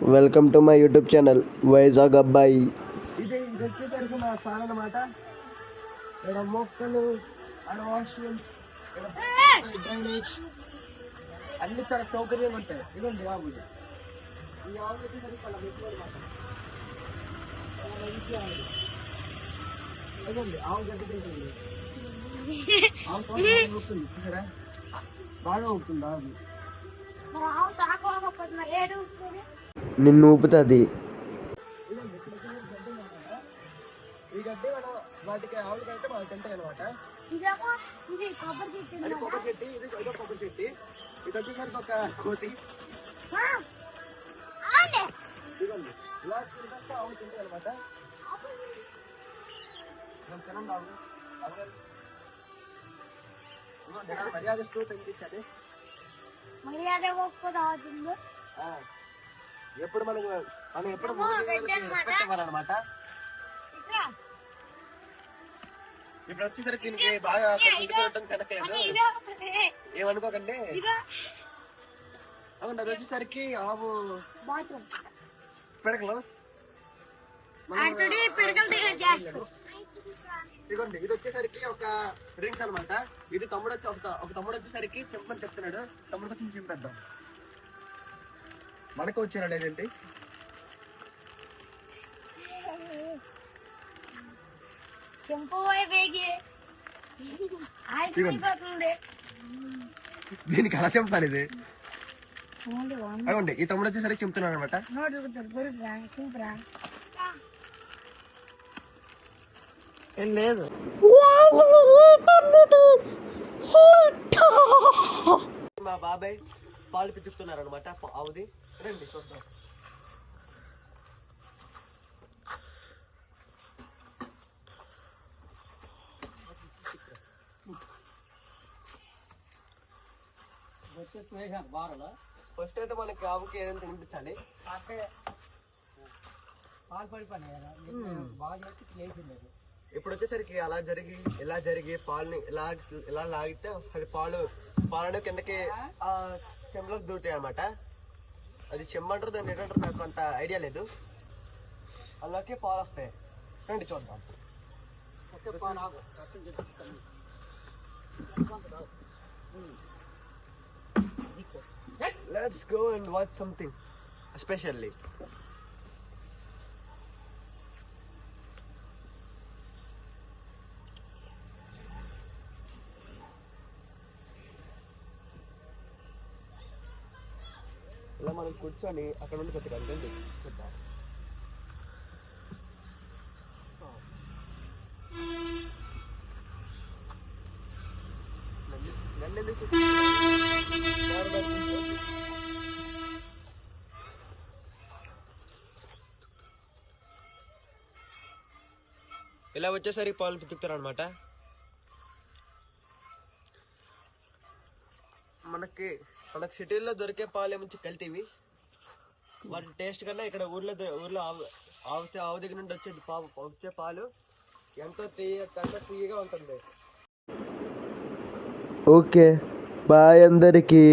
Welcome to my YouTube channel Vizag అబ్బాయి. ఇది వచ్చేసరికి మా స్థానం అన్నమాట. ఇక్కడ మొక్కలు, ఆడ వాష్రూమ్, డ్రైనేజ్ అన్ని చాలా సౌకర్యంగా ఉంటాయి. ఇదండి ఆవులు. ఈ ఆవులు వచ్చేసరికి చాలా ఎక్కువ అనమాట. ఇదండి ఆవు గడ్డి తింటుంది. ఆవు కోసం ఊపుతుంది చూసారా, బాగా ఊపుతుంది ఆవు. నిన్ను ఊపుతుంది. ఈ గడ్డి మనం వాటికి ఆవులకి అయితే వాళ్ళు తింటాయి అనమాట. కొబ్బరి చెట్టు, ఇది ఏదో కొబ్బరి చెట్టు. ఇది వచ్చేసరికి ఒక కోతి. ఇదిగోండి ఇలా తింటే ఆవులు తింటాయి అనమాట. తినండి ఆవులు. మర్యాద స్టూ పెంచాలి. ఎప్పుడు మనం ఎప్పుడు రెస్పెక్ట్ ఇవ్వాలన్నమాట. ఇప్పుడు వచ్చేసరికి దీనికి బాగా తినకలేదు, ఏమనుకోకండి. అవును, అది వచ్చేసరికి ఆవు పిడకలు. ఇదిగోండి, ఇది వచ్చేసరికి ఒక డ్రింక్స్ అనమాట. ఇది తమ్ముడు వచ్చి ఒక తమ్ముడు వచ్చేసరికి చెప్పమని చెప్తున్నాడు. తమ్ముడు వచ్చి చింపేద్దాం. మనకు వచ్చారండి ఏంటి దీనికి అలా చెంపాలి. ఇది అదిగోండి, ఈ తమ్ముడు వచ్చేసరికి చెప్తున్నాడు అనమాట. ఏం లేదు, మా బాబాయ్ పాలు పిచ్చుకుతున్నారు అనమాట ఆవుది. రండి చూద్దాం. ఫస్ట్ అయితే మనకి ఆవుకి ఏదైనా తినిపించాలి. ఇప్పుడు వచ్చేసరికి ఇలా జరిగి పాలని ఇలా లాగితే అది పాలను కిందకి ఆ చెంబులోకి దూతాయి అనమాట. అది చెమ్మంటారు, దాన్ని ఏంటంటారు నాకు అంత ఐడియా లేదు. అలాగే పాలు వస్తాయి. రండి చూద్దాం. Let's go and watch something especially. ఇలా మనం కూర్చొని అక్కడ నుండి కొద్దిగా చూద్దాం. ఇలా వచ్చేసరికి పాలు పితుకుతారు అనమాట. మనకి సిటీల్లో దొరికే పాలు ఏమంచి కల్తీవి. వాటి టేస్ట్ కన్నా ఇక్కడ ఊర్లో ఆవు దగ్గర నుండి వచ్చే పాలు ఎంతో తీయగా ఉంటుంది. ఓకే, బాయ్ అందరికీ.